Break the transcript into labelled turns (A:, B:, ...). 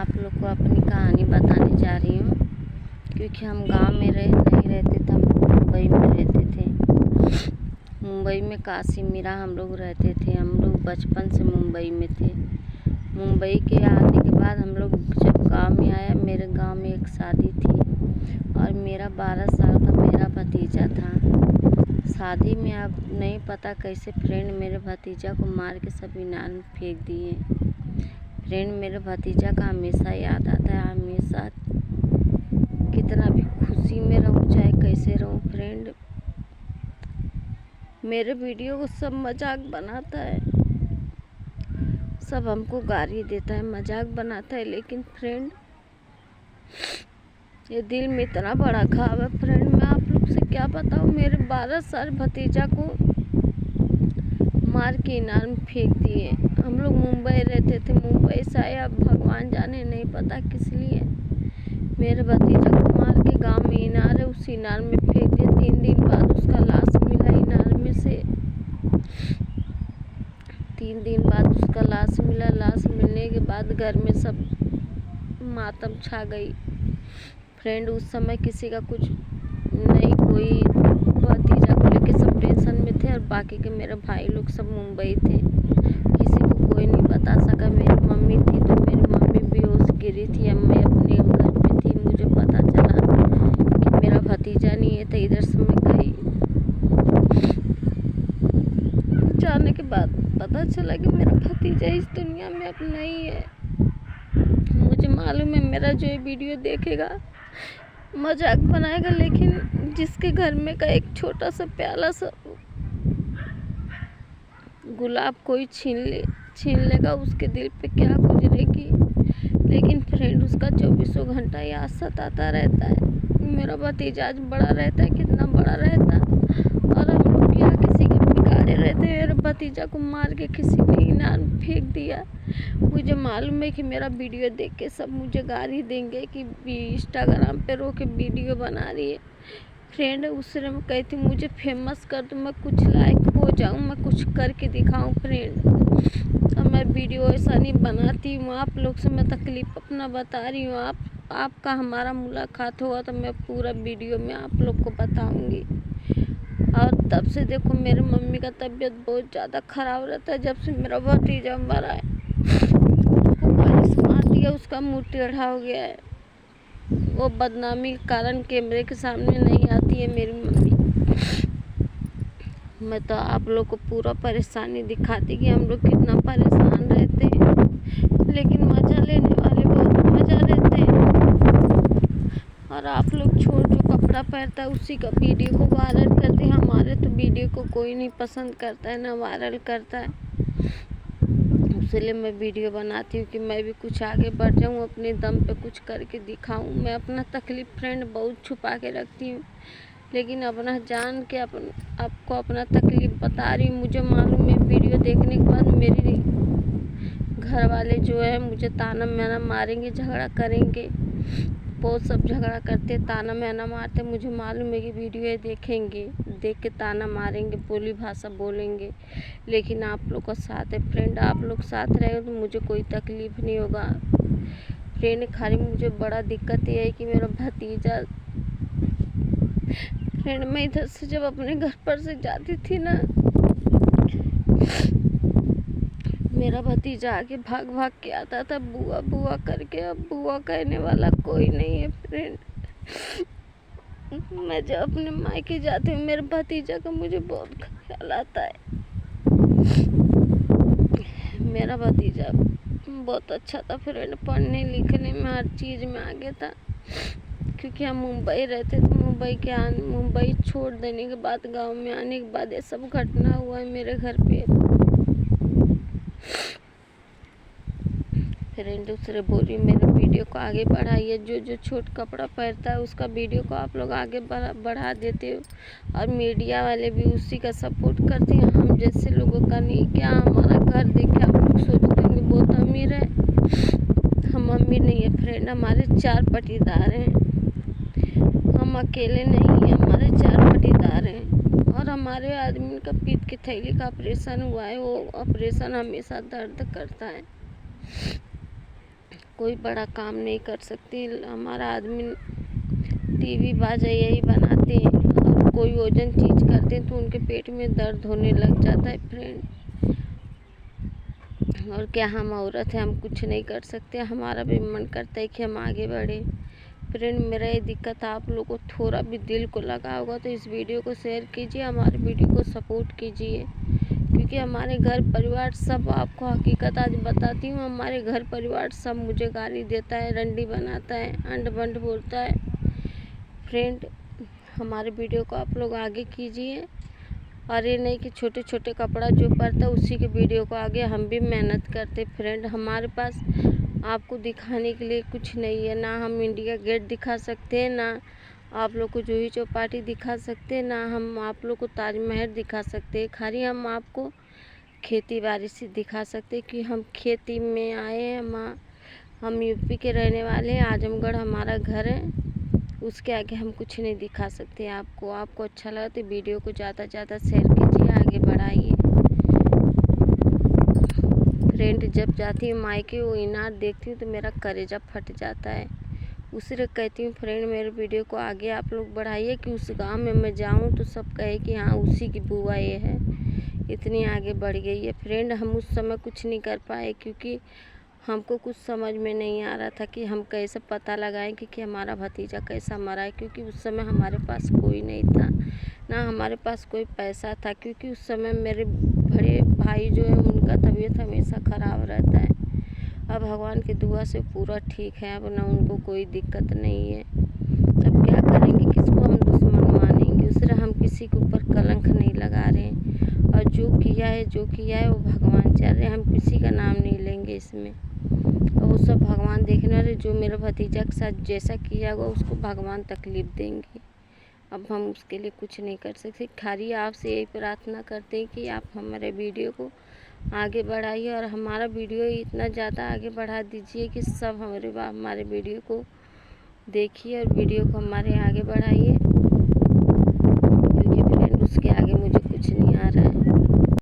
A: आप लोग को अपनी कहानी बताने जा रही हूँ। क्योंकि हम गांव में नहीं रहते थे, हम मुंबई में रहते थे। मुंबई में काशी मीरा हम लोग रहते थे। हम लोग बचपन से मुंबई में थे। मुंबई के आने के बाद हम लोग जब गांव में आया, मेरे गांव में एक शादी थी और मेरा 12 साल का मेरा भतीजा था। शादी में अब नहीं पता कैसे फ्रेंड मेरे भतीजा को मार के सब इनार में फेंक दिए। फ्रेंड मेरे भतीजा का हमेशा याद आता है, हमेशा कितना भी खुशी में रहूं चाहे कैसे रहूं। फ्रेंड मेरे वीडियो को सब मजाक बनाता है, सब हमको गाली देता है, मजाक बनाता है, लेकिन फ्रेंड ये दिल में इतना बड़ा घाव है। फ्रेंड मैं आप लोग से क्या बताऊं, मेरे 12 साल भतीजा को मार के इनार में फेंक दिए। हम लोग मुंबई रहते थे, मुंबई से आए, अब भगवान जाने नहीं पता किस लिए मेरे भतीजा को मार के गांव में इनार है, उस इनार में फेंक दिया। 3 दिन बाद उसका लाश मिला इनार में से। 3 दिन बाद उसका लाश मिला। लाश मिलने के बाद घर में सब मातम छा गई। फ्रेंड उस समय किसी का कुछ नहीं, कोई भतीजा को लेके सब टेंशन में थे और बाकी के मेरे भाई लोग सब मुंबई थे। किसी को कोई नहीं बता सका। मेरी मम्मी थी तो मेरी मम्मी बेहोश गिरी थी। अब मैं अपने उधर पे थी, मुझे पता चला कि मेरा भतीजा नहीं है, तो इधर से मैं गई। जाने के बाद पता चला कि मेरा भतीजा इस दुनिया में अब नहीं है। मुझे मालूम है मेरा जो ये वीडियो देखेगा मजाक बनाएगा, लेकिन जिसके घर में का एक छोटा सा प्याला सा गुलाब कोई छीन लेगा, उसके दिल पे क्या गुजरेगी। लेकिन फ्रेंड उसका 24 घंटा याद सताता रहता है। मेरा भतीजा आज बड़ा रहता है, कितना बड़ा रहता, और हम लोग क्या किसी के बिगाड़े रहते। मेरे भतीजा को मार के किसी ने इनार में फेंक दिया। मुझे मालूम है कि मेरा वीडियो देख के सब मुझे गाली देंगे कि इंस्टाग्राम पे रो के वीडियो बना रही है। फ्रेंड उसने मैं कहती मुझे फेमस कर दो, मैं कुछ लायक हो जाऊं, मैं कुछ करके दिखाऊं। फ्रेंड अब मैं वीडियो ऐसा नहीं बनाती हूँ, आप लोग से मैं तकलीफ अपना बता रही हूँ। आपका हमारा मुलाकात होगा तो मैं पूरा वीडियो में आप लोग को बताऊंगी। और तब से देखो मेरे मम्मी का तबीयत बहुत ज़्यादा ख़राब रहता है। जब से मेरा भतीजा मरा है, पुलिस मार दिया, उसका मुँह टेढ़ा हो गया है। वो बदनामी के कारण कैमरे के सामने नहीं आती है मेरी मम्मी। मैं तो आप लोग को पूरा परेशानी दिखाती कि हम लोग कितना परेशान रहते हैं, लेकिन मज़ा लेने वाले बहुत मज़ा लेते हैं। और आप लोग छोड़ जो कपड़ा पहनता है उसी का वीडियो को वायरल करते हैं। हमारे तो वीडियो को कोई नहीं पसंद करता है, ना वायरल करता है। इसलिए मैं वीडियो बनाती हूँ कि मैं भी कुछ आगे बढ़ जाऊँ, अपने दम पे कुछ करके दिखाऊँ। मैं अपना तकलीफ़ फ्रेंड बहुत छुपा के रखती हूँ, लेकिन अपना जान के आपको अपना तकलीफ़ बता रही हूँ। मुझे मालूम है वीडियो देखने के बाद मेरी घर वाले जो है मुझे ताना मैना मारेंगे, झगड़ा करेंगे। बहुत सब झगड़ा करते, ताना मैना मारते। मुझे मालूम है कि वीडियो ये देखेंगे, देख के ताना मारेंगे, बोली भाषा बोलेंगे, लेकिन आप लोग का साथ है। फ्रेंड आप लोग साथ रहे तो मुझे कोई तकलीफ़ नहीं होगा। फ्रेंड खाली मुझे बड़ा दिक्कत ये है कि मेरा भतीजा, फ्रेंड मैं इधर से जब अपने घर पर से जाती थी ना, मेरा भतीजा आके भाग भाग के आता था बुआ बुआ करके। अब बुआ कहने वाला कोई नहीं है। फ्रेंड मैं जब अपने मायके जाती हूँ मेरे भतीजा का मुझे बहुत ख्याल आता है। मेरा भतीजा बहुत अच्छा था फ्रेंड, पढ़ने लिखने में हर चीज़ में आगे था। क्योंकि हम मुंबई रहते थे, मुंबई छोड़ देने के बाद गांव में आने के बाद ये सब घटना हुआ है मेरे घर पे। फ्रेंड दूसरे बोली मेरे वीडियो को आगे बढ़ाइए, जो छोट कपड़ा पहनता है उसका वीडियो को आप लोग आगे बढ़ा देते हो, और मीडिया वाले भी उसी का सपोर्ट करते हैं। हम जैसे लोगों का नहीं। क्या हमारा घर देखे आप लोग सोचते होंगे बहुत अमीर है, हम अमीर नहीं है फ्रेंड। हमारे 4 पटीदार हैं, हम अकेले नहीं हैं, हमारे 4 पटीदार हैं। और हमारे आदमी का पीठ की थैली का ऑपरेशन हुआ है, वो ऑपरेशन हमेशा दर्द करता है। कोई बड़ा काम नहीं कर सकती। हमारा आदमी टीवी बाजा यही बनाते हैं, और कोई वजन चीज़ करते हैं तो उनके पेट में दर्द होने लग जाता है फ्रेंड। और क्या हम औरत हैं, हम कुछ नहीं कर सकते। हमारा भी मन करता है कि हम आगे बढ़े। फ्रेंड, मेरा ये दिक्कत आप लोगों को थोड़ा भी दिल को लगा होगा तो इस वीडियो को शेयर कीजिए, हमारे वीडियो को सपोर्ट कीजिए, क्योंकि हमारे घर परिवार सब, आपको हकीकत आज बताती हूँ, हमारे घर परिवार सब मुझे गाली देता है, रंडी बनाता है, अंड बंड बोलता है। फ्रेंड, हमारे वीडियो को आप लोग आगे कीजिए, और ये नहीं कि छोटे छोटे कपड़ा जो पड़ता है उसी के वीडियो को आगे हम भी मेहनत करते। फ्रेंड, हमारे पास आपको दिखाने के लिए कुछ नहीं है, ना हम इंडिया गेट दिखा सकते हैं, ना आप लोग को जूही चौपाटी दिखा सकते हैं, ना हम आप लोग को ताजमहल दिखा सकते हैं। खाली हम आपको खेती बाड़ी से दिखा सकते कि हम खेती में आए हैं। हम यूपी के रहने वाले हैं, आजमगढ़ हमारा घर है। उसके आगे हम कुछ नहीं दिखा सकते आपको अच्छा लगा तो वीडियो को ज़्यादा से ज़्यादा शेयर कीजिए, आगे बढ़ाइए। फ्रेंड, जब जाती हूँ मायके वो इनार देखती हूँ तो मेरा कलेजा फट जाता है। उससे कहती हूँ फ्रेंड, मेरे वीडियो को आगे आप लोग बढ़ाइए कि उस गांव में मैं जाऊँ तो सब कहे कि हाँ उसी की बुआ ये है, इतनी आगे बढ़ गई है। फ्रेंड, हम उस समय कुछ नहीं कर पाए, क्योंकि हमको कुछ समझ में नहीं आ रहा था कि हम कैसे पता लगाएं कि हमारा भतीजा कैसा मरा है, क्योंकि उस समय हमारे पास कोई नहीं था, ना हमारे पास कोई पैसा था, क्योंकि उस समय मेरे बड़े भाई जो है उनका तबीयत हमेशा ख़राब रहता है। अब भगवान की दुआ से पूरा ठीक है, अब ना उनको कोई दिक्कत नहीं है। अब क्या करेंगे, किसको हम दुश्मन मानेंगे। उससे हम किसी के ऊपर कलंक नहीं लगा रहे हैं, और जो किया है वो भगवान चाह रहे हैं, हम किसी का नाम नहीं लेंगे इसमें। और वो सब भगवान देखने वाले, जो मेरे भतीजा के साथ जैसा किया होगा उसको भगवान तकलीफ़ देंगे। अब हम उसके लिए कुछ नहीं कर सकते। खाली आपसे यही प्रार्थना करते हैं कि आप हमारे वीडियो को आगे बढ़ाइए, और हमारा वीडियो इतना ज़्यादा आगे बढ़ा दीजिए कि सब हमारे वीडियो को देखिए और वीडियो को हमारे आगे बढ़ाइए।